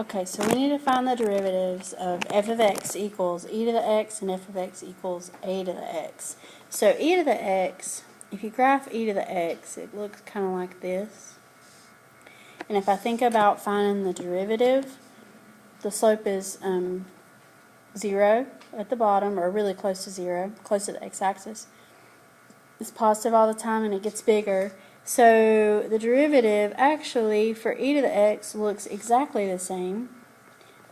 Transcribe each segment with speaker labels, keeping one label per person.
Speaker 1: Okay, so we need to find the derivatives of f of x equals e to the x and f of x equals a to the x. So e to the x, if you graph e to the x, it looks kind of like this. And if I think about finding the derivative, the slope is 0 at the bottom, or really close to 0, close to the x-axis. It's positive all the time and it gets bigger. So the derivative actually for e to the x looks exactly the same.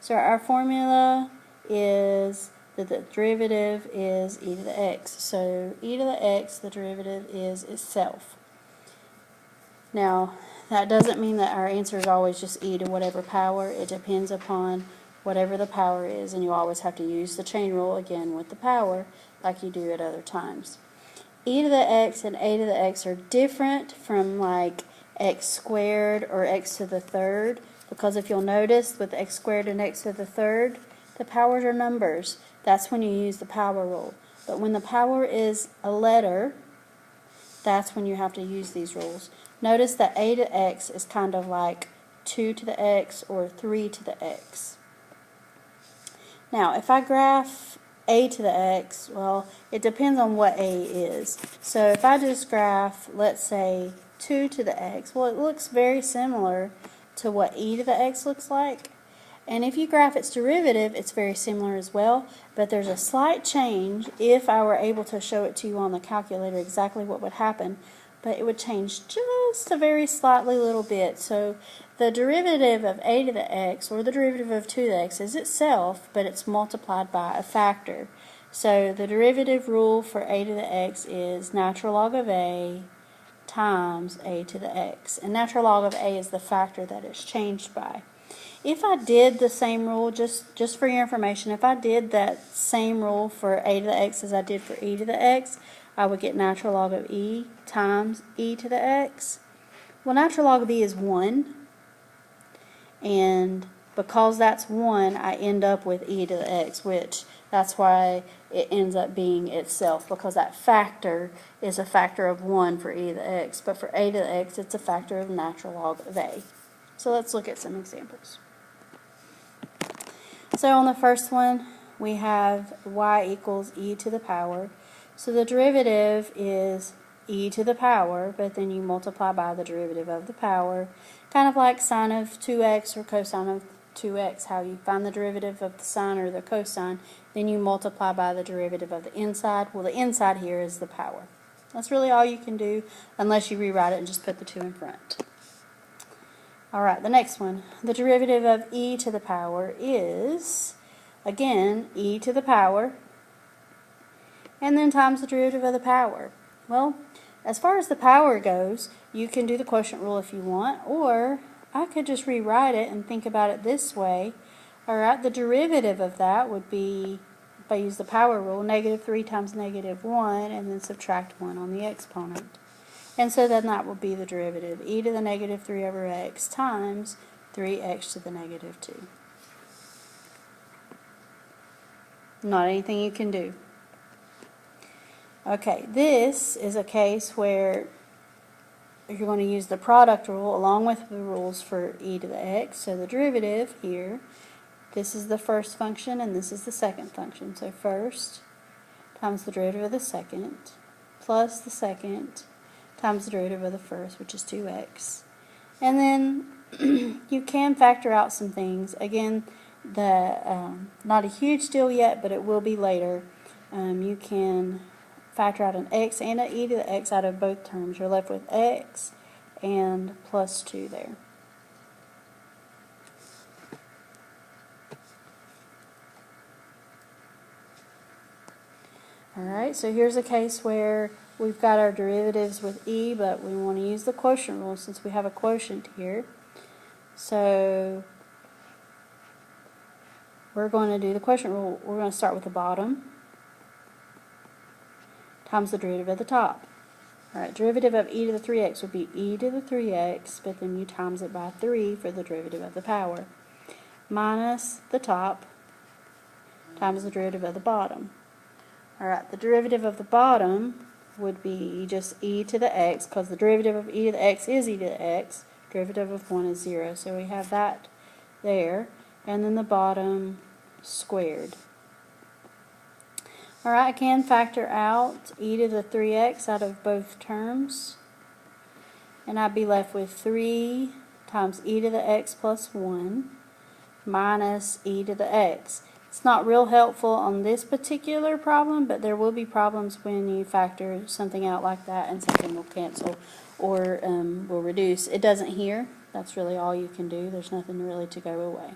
Speaker 1: So our formula is that the derivative is e to the x. So e to the x, the derivative is itself. Now, that doesn't mean that our answer is always just e to whatever power. It depends upon whatever the power is, and you always have to use the chain rule again with the power like you do at other times. E to the x and a to the x are different from like x squared or x to the third, because if you'll notice with x squared and x to the third, the powers are numbers. That's when you use the power rule. But when the power is a letter, that's when you have to use these rules. Notice that a to x is kind of like 2 to the x or 3 to the x. Now, if I graph a to the x, well, it depends on what a is. So if I just graph, let's say, 2 to the x, well, it looks very similar to what e to the x looks like. And if you graph its derivative, it's very similar as well, but there's a slight change. If I were able to show it to you on the calculator exactly what would happen, but it would change just a very slightly little bit. So the derivative of a to the x, or the derivative of 2 to the x, is itself, but it's multiplied by a factor. So the derivative rule for a to the x is natural log of a times a to the x. And natural log of a is the factor that it's changed by. If I did the same rule, just for your information, if I did that same rule for a to the x as I did for e to the x, I would get natural log of e times e to the x. Well, natural log of e is 1, and because that's 1, I end up with e to the x, which that's why it ends up being itself, because that factor is a factor of 1 for e to the x, but for a to the x, it's a factor of natural log of a. So let's look at some examples. So on the first one, we have y equals e to the power. So the derivative is e to the power, but then you multiply by the derivative of the power, kind of like sine of 2x or cosine of 2x, how you find the derivative of the sine or the cosine, then you multiply by the derivative of the inside. Well, the inside here is the power. That's really all you can do, unless you rewrite it and just put the 2 in front. Alright, the next one. The derivative of e to the power is, again, e to the power, and then times the derivative of the power. Well, as far as the power goes, you can do the quotient rule if you want, or I could just rewrite it and think about it this way. Alright, the derivative of that would be, if I use the power rule, negative 3 times negative 1, and then subtract 1 on the exponent. And so then that will be the derivative, e to the negative 3 over x times 3x to the negative 2. Not anything you can do. Okay, this is a case where you're going to use the product rule along with the rules for e to the x. So the derivative here, this is the first function and this is the second function. So first times the derivative of the second plus the second times the derivative of the first, which is 2x. And then you can factor out some things. Again, not a huge deal yet, but it will be later. You can factor out an x and an e to the x out of both terms. You're left with x and plus 2 there. Alright, so here's a case where we've got our derivatives with e, but we want to use the quotient rule since we have a quotient here. So we're going to do the quotient rule. We're going to start with the bottom times the derivative of the top. Alright, derivative of e to the 3x would be e to the 3x, but then you times it by 3 for the derivative of the power, minus the top times the derivative of the bottom. Alright, the derivative of the bottom would be just e to the x, because the derivative of e to the x is e to the x. Derivative of 1 is 0, so we have that there. and then the bottom squared. Alright, I can factor out e to the 3x out of both terms, and I'd be left with 3 times e to the x plus 1 minus e to the x. It's not real helpful on this particular problem, but there will be problems when you factor something out like that and something will cancel or will reduce. It doesn't here. That's really all you can do. There's nothing really to go away.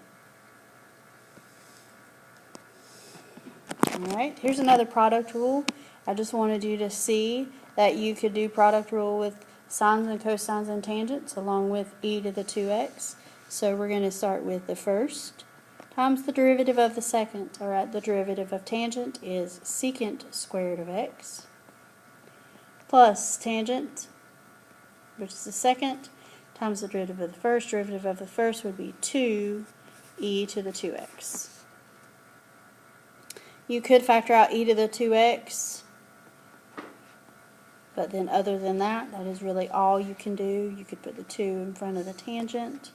Speaker 1: Alright, here's another product rule. I just wanted you to see that you could do product rule with sines and cosines and tangents along with e to the 2x. So we're going to start with the first times the derivative of the second. Alright, the derivative of tangent is secant squared of x plus tangent, which is the second, times the derivative of the first. Derivative of the first would be 2e to the 2x. You could factor out e to the 2x, but then other than that, that is really all you can do. You could put the 2 in front of the tangent,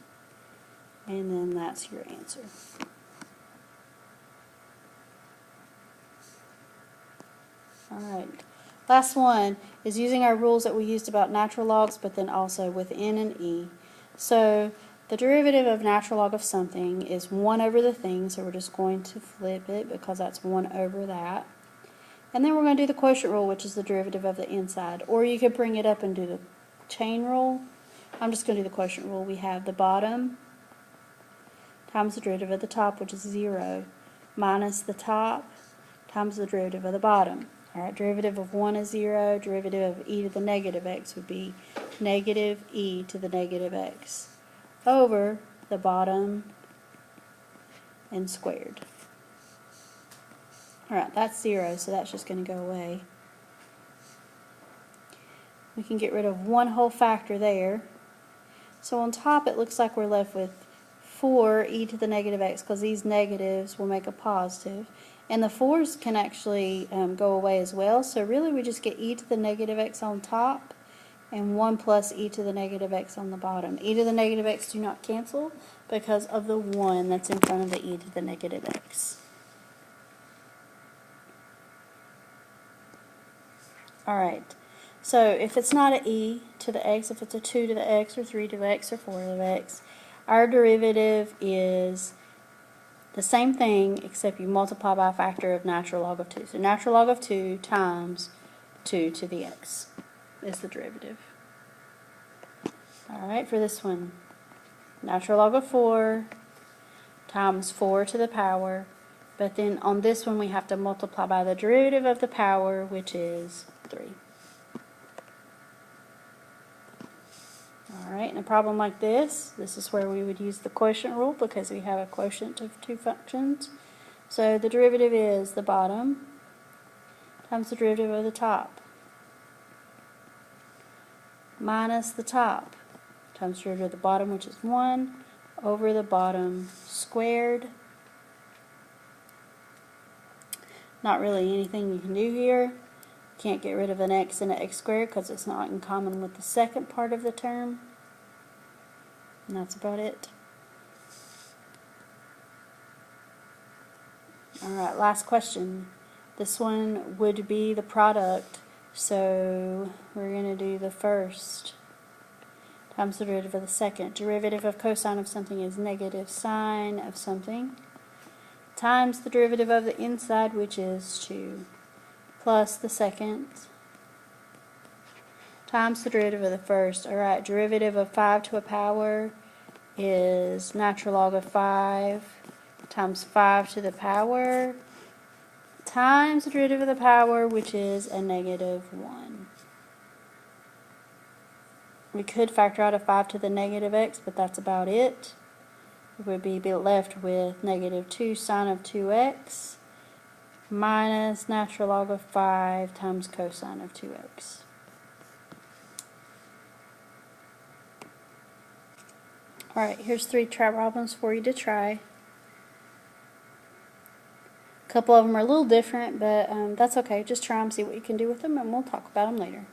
Speaker 1: and then that's your answer. Alright, last one is using our rules that we used about natural logs, but then also with n and e. So the derivative of natural log of something is 1 over the thing, so we're just going to flip it because that's 1 over that. And then we're going to do the quotient rule, which is the derivative of the inside. Or you could bring it up and do the chain rule. I'm just going to do the quotient rule. We have the bottom times the derivative of the top, which is 0, minus the top times the derivative of the bottom. Alright, derivative of 1 is 0, derivative of e to the negative x would be negative e to the negative x over the bottom and squared. Alright, that's 0, so that's just going to go away. We can get rid of one whole factor there. So on top it looks like we're left with 4e to the negative x, because these negatives will make a positive. And the 4's can actually go away as well, so really we just get e to the negative x on top and 1 plus e to the negative x on the bottom. E to the negative x do not cancel because of the 1 that's in front of the e to the negative x. Alright, so if it's not an e to the x, if it's a 2 to the x or 3 to the x or 4 to the x, our derivative is the same thing except you multiply by a factor of natural log of 2. So natural log of 2 times 2 to the x is the derivative. Alright, for this one, natural log of 4 times 4 to the power, but then on this one we have to multiply by the derivative of the power, which is 3. Alright, in a problem like this is where we would use the quotient rule because we have a quotient of two functions. So the derivative is the bottom times the derivative of the top minus the top times the derivative of the bottom, which is 1, over the bottom squared. Not really anything you can do here. Can't get rid of an x and an x squared because it's not in common with the second part of the term. And that's about it. Alright, last question. This one would be the product. So we're going to do the first times the derivative of the second. Derivative of cosine of something is negative sine of something times the derivative of the inside, which is 2, plus the second times the derivative of the first. Alright, derivative of 5 to a power is natural log of 5 times 5 to the power times the derivative of the power, which is a negative 1. We could factor out a 5 to the negative x, but that's about it. We would be left with negative 2 sine of 2x minus natural log of 5 times cosine of 2x. Alright, here's 3 problems for you to try. A couple of them are a little different, but that's okay. Just try them, see what you can do with them, and we'll talk about them later.